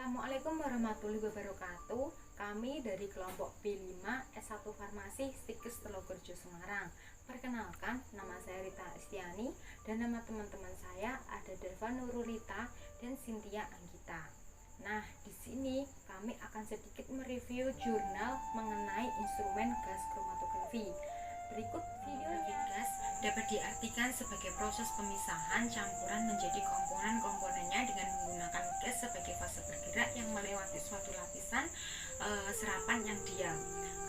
Assalamualaikum warahmatullahi wabarakatuh. Kami dari kelompok B5 S1 Farmasi Stikes Telogerjo Semarang. Perkenalkan, nama saya Rita Estiani dan nama teman-teman saya ada Delva Nurulita dan Cynthia Anggita. Nah, di sini kami akan sedikit mereview jurnal mengenai instrumen gas kromatografi. Berikut videonya. Gas dapat diartikan sebagai proses pemisahan campuran menjadi komponen-komponennya dengan menggunakan gas sebagai fase bergerak yang melewati suatu lapisan serapan yang diam.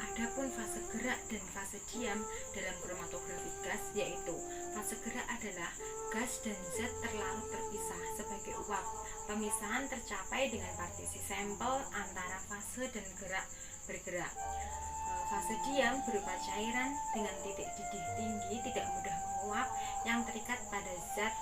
Adapun fase gerak dan fase diam dalam kromatografi gas yaitu fase gerak adalah gas dan zat terlarut terpisah sebagai uap. Pemisahan tercapai dengan partisi sampel antara fase dan bergerak. Fase diam berupa cairan dengan titik didih tinggi tidak mudah menguap yang terikat pada zat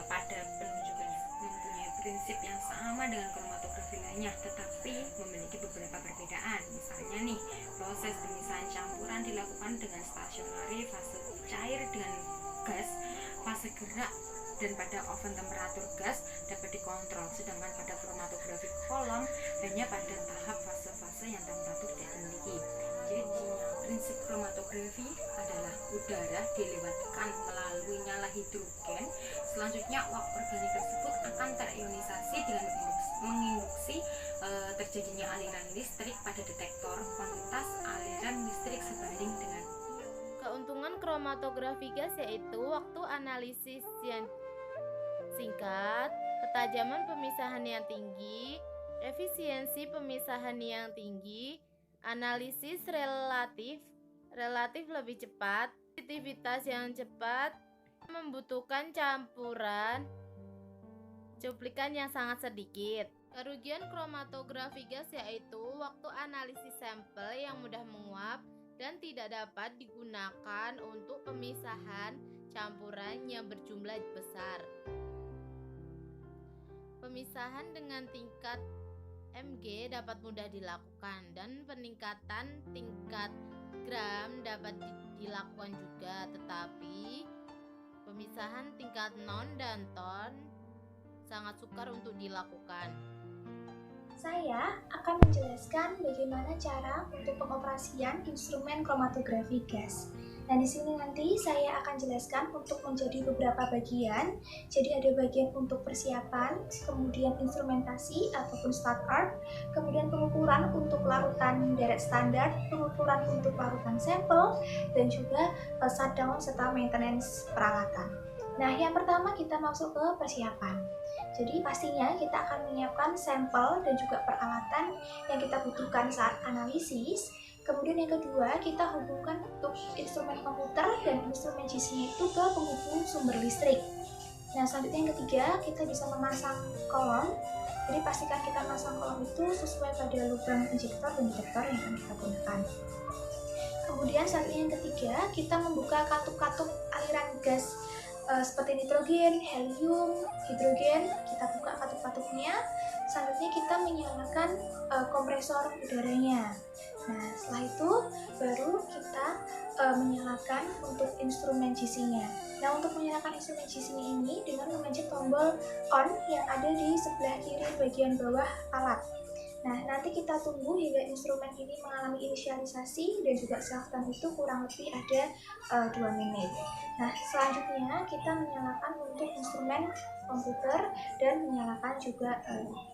pada penunjukannya, mempunyai prinsip yang sama dengan kromatografi lainnya tetapi memiliki beberapa perbedaan. Misalnya nih, proses pemisahan campuran dilakukan dengan stasionari, fase cair dengan gas, fase gerak dan pada oven temperatur gas dapat dikontrol, sedangkan pada kromatografi kolom hanya pada tahap fase-fase yang temperatur tidak dimiliki. Jadi prinsip kromatografi adalah udara dilewatkan melalui nyala hidrogen, selanjutnya uap organik tersebut akan terionisasi dengan menginduksi terjadinya aliran listrik pada detektor, kuantitas aliran listrik sebanding dengan. Keuntungan kromatografi gas yaitu waktu analisis yang singkat, ketajaman pemisahan yang tinggi, efisiensi pemisahan yang tinggi, analisis relatif lebih cepat, sensitivitas yang cepat, membutuhkan campuran cuplikan yang sangat sedikit. Kerugian kromatografi gas yaitu waktu analisis sampel yang mudah menguap dan tidak dapat digunakan untuk pemisahan campuran yang berjumlah besar. Pemisahan dengan tingkat Mg dapat mudah dilakukan dan peningkatan tingkat gram dapat dilakukan juga, tetapi pemisahan tingkat non dan ton sangat sukar untuk dilakukan. Saya akan menjelaskan bagaimana cara untuk pengoperasian instrumen kromatografi gas. Nah, di sini nanti saya akan jelaskan untuk menjadi beberapa bagian. Jadi ada bagian untuk persiapan, kemudian instrumentasi ataupun startup, kemudian pengukuran untuk larutan deret standar, pengukuran untuk larutan sampel, dan juga shutdown serta maintenance peralatan. Nah, yang pertama kita masuk ke persiapan. Jadi pastinya kita akan menyiapkan sampel dan juga peralatan yang kita butuhkan saat analisis. Kemudian yang kedua, kita hubungkan untuk instrumen komputer dan instrumen GC itu ke penghubung sumber listrik. Nah, selanjutnya yang ketiga, kita bisa memasang kolom. Jadi pastikan kita masang kolom itu sesuai pada lubang injektor dan detektor yang akan kita gunakan. Kemudian selanjutnya yang ketiga, kita membuka katup-katup aliran gas seperti nitrogen, helium, hidrogen. Kita buka katup-katupnya. Selanjutnya kita menyalakan kompresor udaranya. Nah, setelah itu baru kita menyalakan untuk instrumen GC-nya. Nah, untuk menyalakan instrumen GC-nya ini dengan memencet tombol on yang ada di sebelah kiri bagian bawah alat. Nah, nanti kita tunggu hingga instrumen ini mengalami inisialisasi dan juga self-time itu kurang lebih ada 2 menit. Nah, selanjutnya kita menyalakan untuk instrumen komputer dan menyalakan juga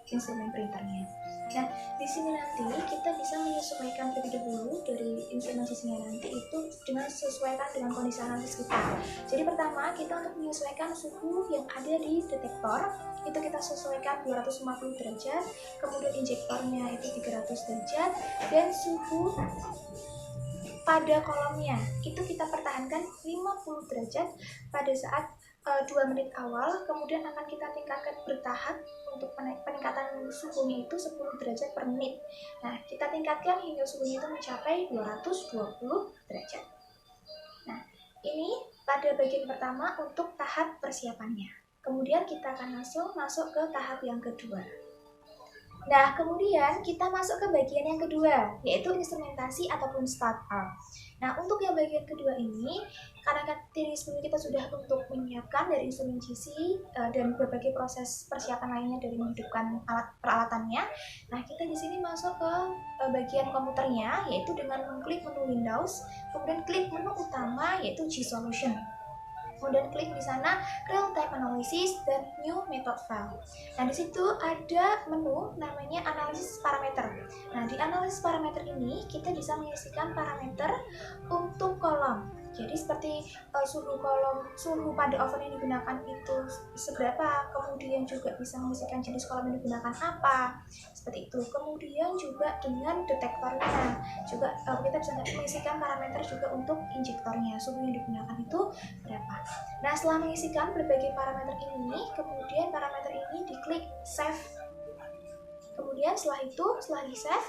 instrumen printernya. Nah, di sini nanti kita bisa menyesuaikan terlebih dahulu dari instrumen GC-nya nanti itu dengan sesuaikan dengan kondisi analisis kita. Jadi pertama kita untuk menyesuaikan suhu yang ada di detektor itu kita sesuaikan 250 derajat, kemudian injektornya itu 300 derajat, dan suhu pada kolomnya itu kita pertahankan 50 derajat pada saat 2 menit awal, kemudian akan kita tingkatkan bertahap untuk peningkatan suhunya itu 10 derajat per menit. Nah, kita tingkatkan hingga suhunya itu mencapai 220 derajat. Nah, ini pada bagian pertama untuk tahap persiapannya. Kemudian kita akan langsung masuk ke tahap yang kedua. Nah, kemudian kita masuk ke bagian yang kedua, yaitu instrumentasi ataupun startup. Nah, untuk yang bagian kedua ini, karena tadi sebelumnya kita sudah untuk menyiapkan dari instrumen GC dan berbagai proses persiapan lainnya dari menghidupkan alat peralatannya. Nah, kita di sini masuk ke bagian komputernya, yaitu dengan mengklik menu Windows, kemudian klik menu utama yaitu G-Solution. Kemudian klik di sana Real Time Analysis dan New Method File. Nah, di situ ada menu namanya analisis parameter. Nah, di analisis parameter ini kita bisa mengisikan parameter untuk kolom. Jadi seperti suhu pada oven yang digunakan itu seberapa, kemudian juga bisa mengisikan jenis kolom yang digunakan apa, seperti itu. Kemudian juga dengan detektornya juga kita bisa mengisikan parameter juga untuk injektornya, suhu yang digunakan itu berapa. Nah, setelah mengisikan berbagai parameter ini, kemudian parameter ini diklik save. Kemudian setelah di save,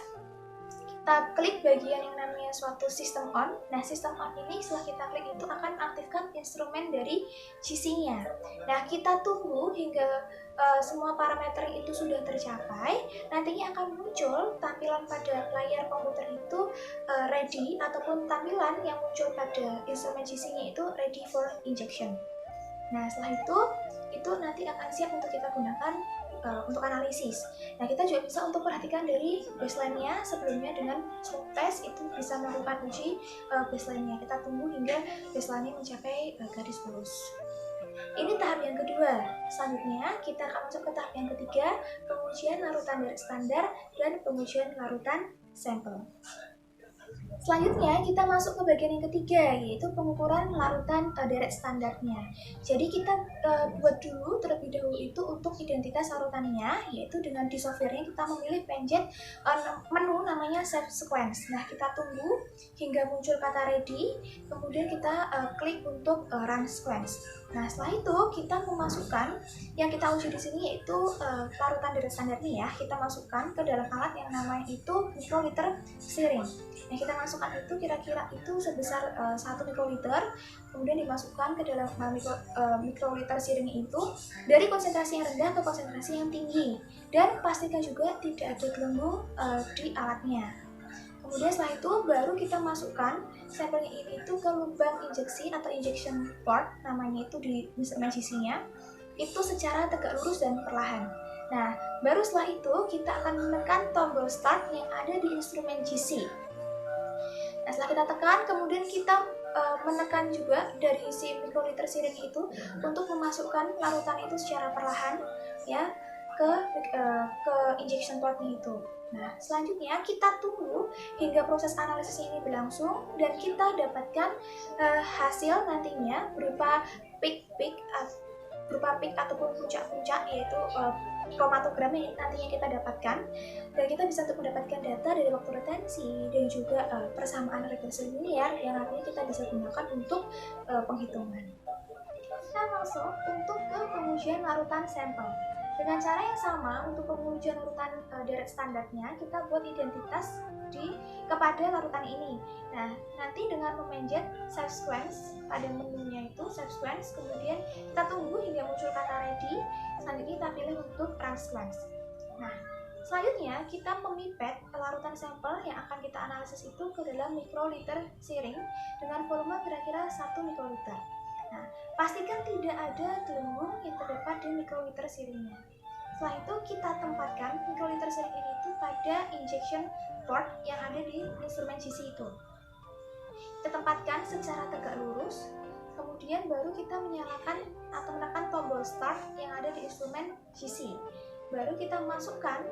kita klik bagian yang namanya suatu sistem on. Nah, sistem on ini setelah kita klik itu akan aktifkan instrumen dari GC-nya. Nah, kita tunggu hingga semua parameter itu sudah tercapai. Nantinya akan muncul tampilan pada layar komputer itu ready, ataupun tampilan yang muncul pada instrumen GC-nya itu ready for injection. Nah, setelah itu nanti akan siap untuk kita gunakan untuk analisis. Nah, kita juga bisa untuk perhatikan dari baseline-nya sebelumnya dengan smoke test itu bisa melakukan uji baseline-nya. Kita tunggu hingga baseline-nya mencapai garis lurus. Ini tahap yang kedua. Selanjutnya kita akan masuk ke tahap yang ketiga, pengujian larutan direct standar dan pengujian larutan sampel. Selanjutnya kita masuk ke bagian yang ketiga, yaitu pengukuran larutan direct standarnya. Jadi kita buat dulu terlebih dahulu itu untuk identitas larutannya, yaitu dengan di softwarenya kita memilih pencet menu namanya save sequence. Nah, kita tunggu hingga muncul kata ready, kemudian kita klik untuk run sequence. Nah, setelah itu kita memasukkan yang kita uji di sini yaitu larutan direct standarnya ya. Kita masukkan ke dalam alat yang namanya itu microliter syringe. Nah, kita masukkan itu kira-kira itu sebesar 1 mikroliter, kemudian dimasukkan ke dalam mikroliter syringe itu dari konsentrasi yang rendah ke konsentrasi yang tinggi, dan pastikan juga tidak ada gelembung di alatnya. Kemudian setelah itu baru kita masukkan sampelnya ini itu ke lubang injeksi atau injection port, namanya itu di instrumen GC-nya, itu secara tegak lurus dan perlahan. Nah, baru setelah itu kita akan menekan tombol start yang ada di instrumen GC. Nah, setelah kita tekan, kemudian kita menekan juga dari si mikroliter syringe itu untuk memasukkan larutan itu secara perlahan ya ke injection portnya itu. Nah, selanjutnya kita tunggu hingga proses analisis ini berlangsung dan kita dapatkan hasil nantinya berupa peak ataupun puncak-puncak, yaitu kromatogram yang nantinya kita dapatkan, dan kita bisa untuk mendapatkan data dari waktu retensi dan juga persamaan regresi linear yang nantinya kita bisa gunakan untuk penghitungan. Kita masuk untuk ke pengujian larutan sampel. Dengan cara yang sama untuk pengujian larutan direct standarnya, kita buat identitas kepada larutan ini. Nah, nanti dengan memanjat save sequence pada menunya itu save sequence, kemudian kita tunggu hingga muncul kata ready, selanjutnya kita pilih untuk run sequence. Nah, selanjutnya kita memipet larutan sampel yang akan kita analisis itu ke dalam mikroliter syringe dengan volume kira-kira 1 mikroliter. Nah, pastikan tidak ada gelembung yang terdapat di mikroliter syringe-nya. Setelah itu kita tempatkan mikroliter syringe ini itu pada injection port yang ada di instrumen GC itu. Kita tempatkan secara tegak lurus, kemudian baru kita menyalakan atau menekan tombol start yang ada di instrumen GC. Baru kita masukkan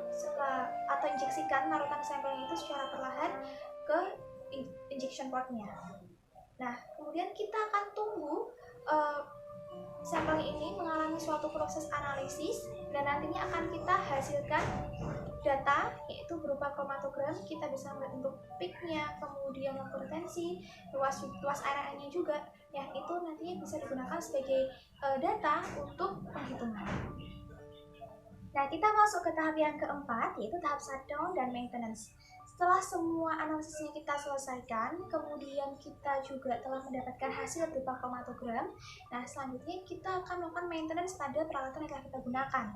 atau injeksikan larutan sampelnya itu secara perlahan ke injection portnya. Nah, kemudian kita akan tunggu sampel ini mengalami suatu proses analisis dan nantinya akan kita hasilkan data, yaitu berupa kromatogram. Kita bisa melihat untuk peaknya, kemudian waktu retensi, luas areanya juga, yang itu nantinya bisa digunakan sebagai data untuk penghitungan. Nah, kita masuk ke tahap yang keempat, yaitu tahap shutdown dan maintenance. Setelah semua analisisnya kita selesaikan, kemudian kita juga telah mendapatkan hasil berupa kromatogram. Nah, selanjutnya kita akan melakukan maintenance pada peralatan yang telah kita gunakan.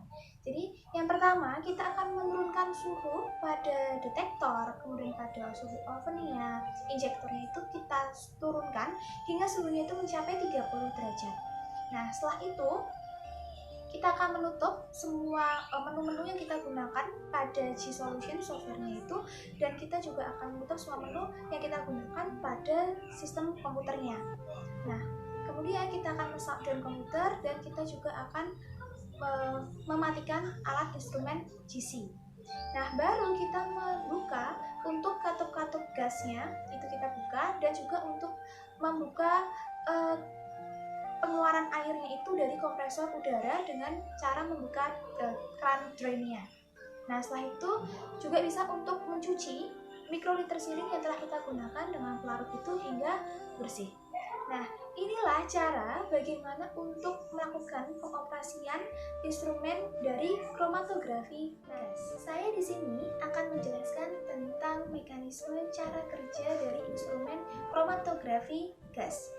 Jadi, yang pertama kita akan menurunkan suhu pada detektor, kemudian pada suhu ovennya, injektornya itu kita turunkan hingga suhunya itu mencapai 30 derajat. Nah, setelah itu kita akan menutup semua menu-menu yang kita gunakan pada G-Solution software-nya itu, dan kita juga akan menutup semua menu yang kita gunakan pada sistem komputernya. Nah, kemudian kita akan men-shutdown komputer dan kita juga akan mematikan alat instrumen GC. Nah, baru kita membuka untuk katup-katup gasnya, itu kita buka, dan juga untuk membuka pengeluaran airnya itu dari kompresor udara dengan cara membuka keran drainnya. Nah, setelah itu juga bisa untuk mencuci mikroliter siling yang telah kita gunakan dengan pelarut itu hingga bersih. Nah, inilah cara bagaimana untuk melakukan pengoperasian instrumen dari kromatografi gas. Saya di sini akan menjelaskan tentang mekanisme cara kerja dari instrumen kromatografi gas.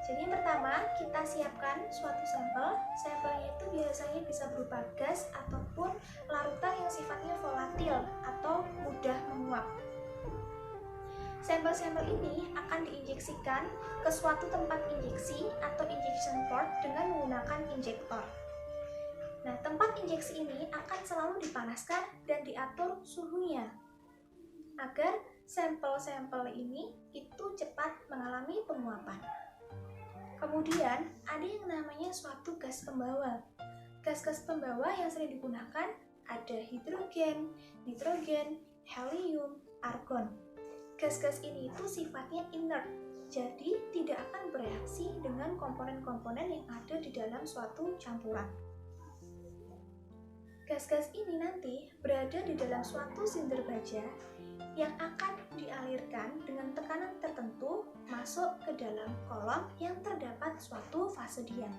Jadi yang pertama, kita siapkan suatu sampel. Sampelnya itu biasanya bisa berupa gas ataupun larutan yang sifatnya volatil atau mudah menguap. Sampel-sampel ini akan diinjeksikan ke suatu tempat injeksi atau injection port dengan menggunakan injektor. Nah, tempat injeksi ini akan selalu dipanaskan dan diatur suhunya agar sampel-sampel ini itu cepat mengalami penguapan. Kemudian, ada yang namanya suatu gas pembawa. Gas-gas pembawa yang sering digunakan ada hidrogen, nitrogen, helium, argon. Gas-gas ini itu sifatnya inert, jadi tidak akan bereaksi dengan komponen-komponen yang ada di dalam suatu campuran. Gas-gas ini nanti berada di dalam suatu sinder baja yang akan dialirkan dengan tekanan tertentu masuk ke dalam kolom yang terdapat suatu fase diam.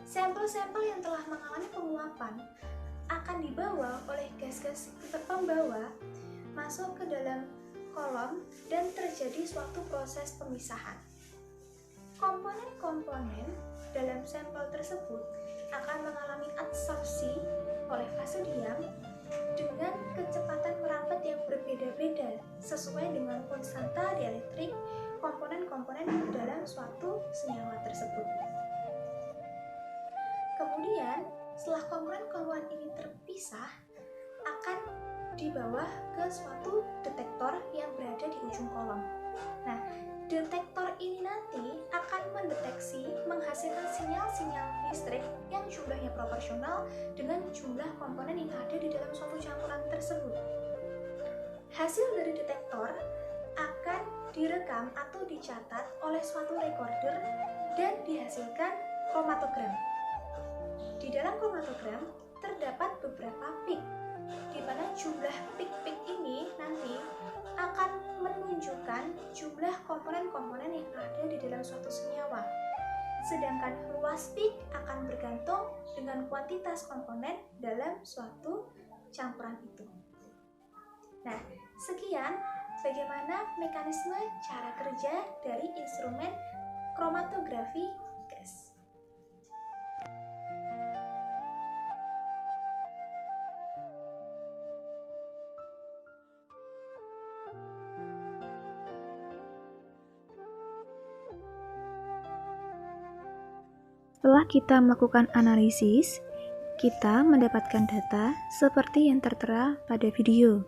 Sampel-sampel yang telah mengalami penguapan akan dibawa oleh gas-gas pembawa masuk ke dalam kolom dan terjadi suatu proses pemisahan. Komponen-komponen dalam sampel tersebut akan mengalami absorpsi oleh fase diam dengan kecepatan merambat yang berbeda-beda sesuai dengan konstanta dielektrik komponen-komponen dalam suatu senyawa tersebut. Kemudian, setelah komponen-komponen ini terpisah, akan dibawa ke suatu detektor yang berada di ujung kolom. Nah, detektor ini nanti akan mendeteksi, menghasilkan sinyal-sinyal listrik yang jumlahnya proporsional dengan jumlah komponen yang ada di dalam suatu campuran tersebut. Hasil dari detektor akan direkam atau dicatat oleh suatu recorder dan dihasilkan kromatogram. Di dalam kromatogram terdapat beberapa peak, di mana jumlah peak-peak ini nanti akan menunjukkan jumlah komponen-komponen yang ada di dalam suatu senyawa. Sedangkan luas peak akan bergantung dengan kuantitas komponen dalam suatu campuran itu. Nah, sekian bagaimana mekanisme cara kerja dari instrumen kromatografi gas. Setelah kita melakukan analisis, kita mendapatkan data seperti yang tertera pada video.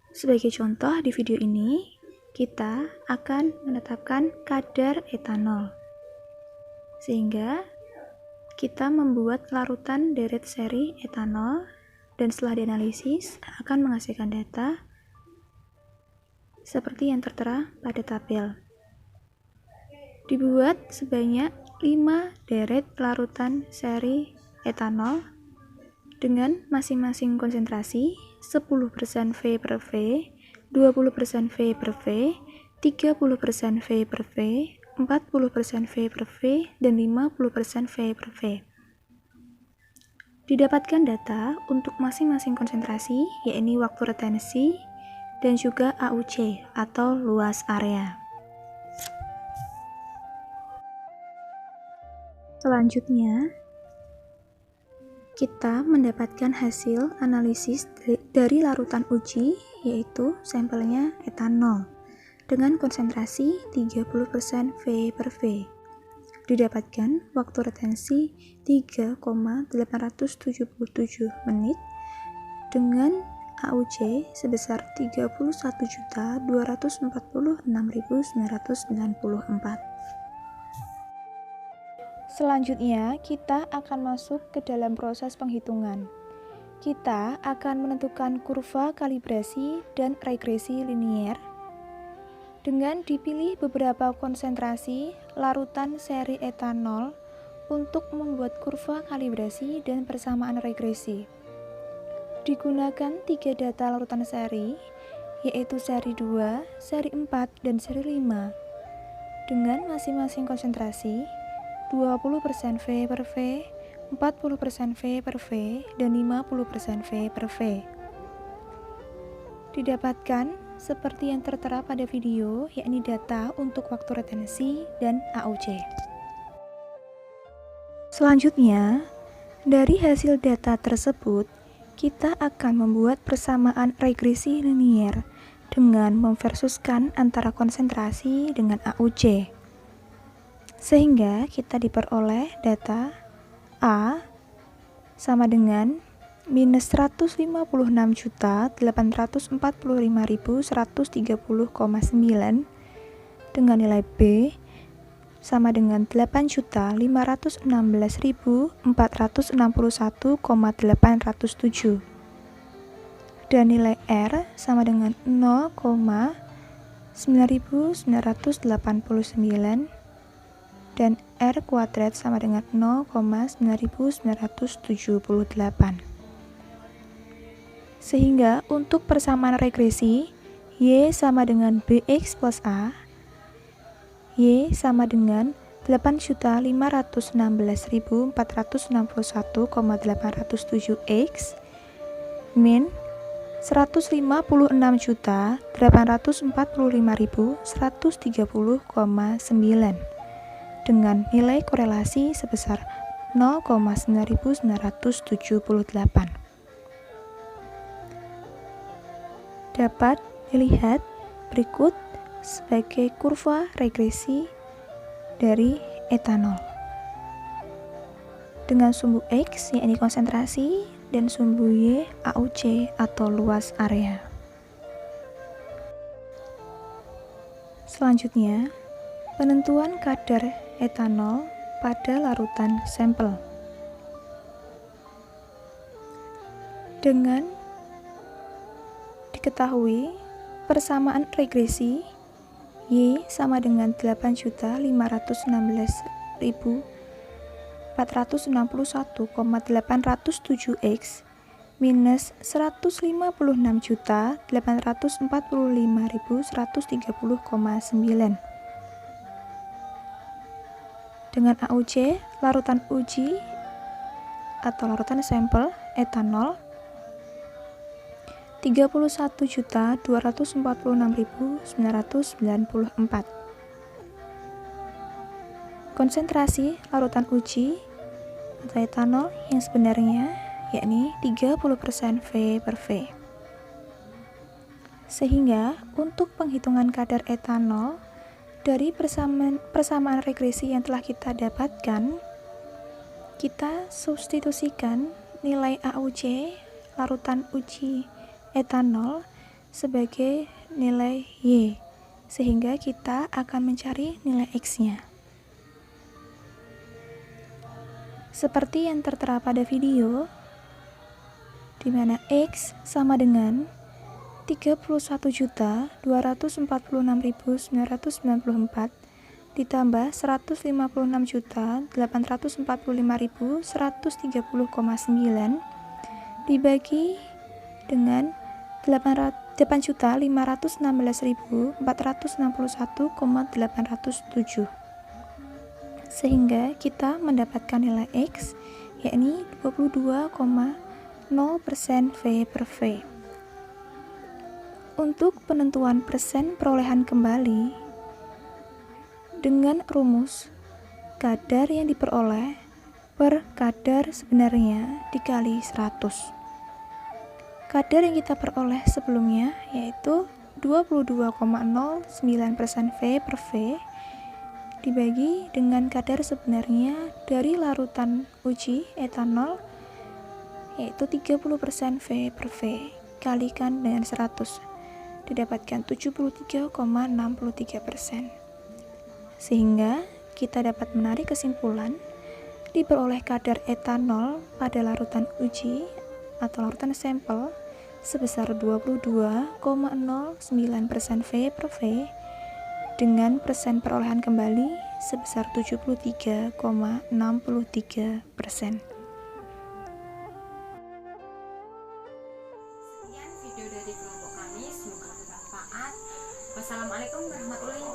Sebagai contoh di video ini, kita akan menetapkan kadar etanol. Sehingga kita membuat larutan deret seri etanol dan setelah dianalisis akan menghasilkan data seperti yang tertera pada tabel. Dibuat sebanyak 5 deret larutan seri etanol dengan masing-masing konsentrasi 10% V per V, 20% V per V, 30% V per V, 40% V per V, dan 50% V per V. Didapatkan data untuk masing-masing konsentrasi, yaitu waktu retensi dan juga AUC atau luas area. Selanjutnya, kita mendapatkan hasil analisis dari larutan uji, yaitu sampelnya etanol dengan konsentrasi 30% V per V. Didapatkan waktu retensi 3,877 menit dengan AUC sebesar 31.246.994. Selanjutnya, kita akan masuk ke dalam proses penghitungan. Kita akan menentukan kurva kalibrasi dan regresi linier dengan dipilih beberapa konsentrasi larutan seri etanol untuk membuat kurva kalibrasi dan persamaan regresi. Digunakan 3 data larutan seri, yaitu seri 2, seri 4, dan seri 5, dengan masing-masing konsentrasi 20% V per V, 40% V per V, dan 50% V per V. Didapatkan seperti yang tertera pada video, yakni data untuk waktu retensi dan AUC. Selanjutnya, dari hasil data tersebut, kita akan membuat persamaan regresi linier dengan memversuskan antara konsentrasi dengan AUC. Sehingga kita diperoleh data A sama dengan minus 156.845.130,9 dengan nilai B sama dengan 8.516.461,807 dan nilai R sama dengan 0,9989 dan R kuadrat sama dengan 0,9978. Sehingga untuk persamaan regresi, Y sama dengan BX plus A, Y sama dengan 8.516.461,807X min 150.845.130,9 dengan nilai korelasi sebesar 0,9978. Dapat dilihat berikut sebagai kurva regresi dari etanol dengan sumbu X yakni konsentrasi dan sumbu Y AUC atau luas area. Selanjutnya, penentuan kadar etanol pada larutan sampel. Dengan diketahui persamaan regresi Y sama dengan 8.461,807X minus 156.845.130,9 dengan AUC larutan uji atau larutan sampel etanol 31.246.994. Konsentrasi larutan uji atau etanol yang sebenarnya yakni 30% V per V. Sehingga untuk penghitungan kadar etanol dari persamaan regresi yang telah kita dapatkan, kita substitusikan nilai AUC larutan uji etanol sebagai nilai Y, sehingga kita akan mencari nilai X-nya. Seperti yang tertera pada video, di mana X sama dengan 31.246.994 ditambah 156.845.130,9 dibagi dengan 8.516.461,807, sehingga kita mendapatkan nilai X yakni 22,0% V per V. Untuk penentuan persen perolehan kembali dengan rumus kadar yang diperoleh per kadar sebenarnya dikali 100. Kadar yang kita peroleh sebelumnya yaitu 22,09% V per V dibagi dengan kadar sebenarnya dari larutan uji etanol yaitu 30% V per V kalikan dengan 100 didapatkan 73,63%. Sehingga kita dapat menarik kesimpulan diperoleh kadar etanol pada larutan uji atau larutan sampel sebesar 22,09% V per V dengan persen perolehan kembali sebesar 73,63%. Sekian video dari kelompok kami, semoga bermanfaat. Wassalamualaikum warahmatullahi wabarakatuh.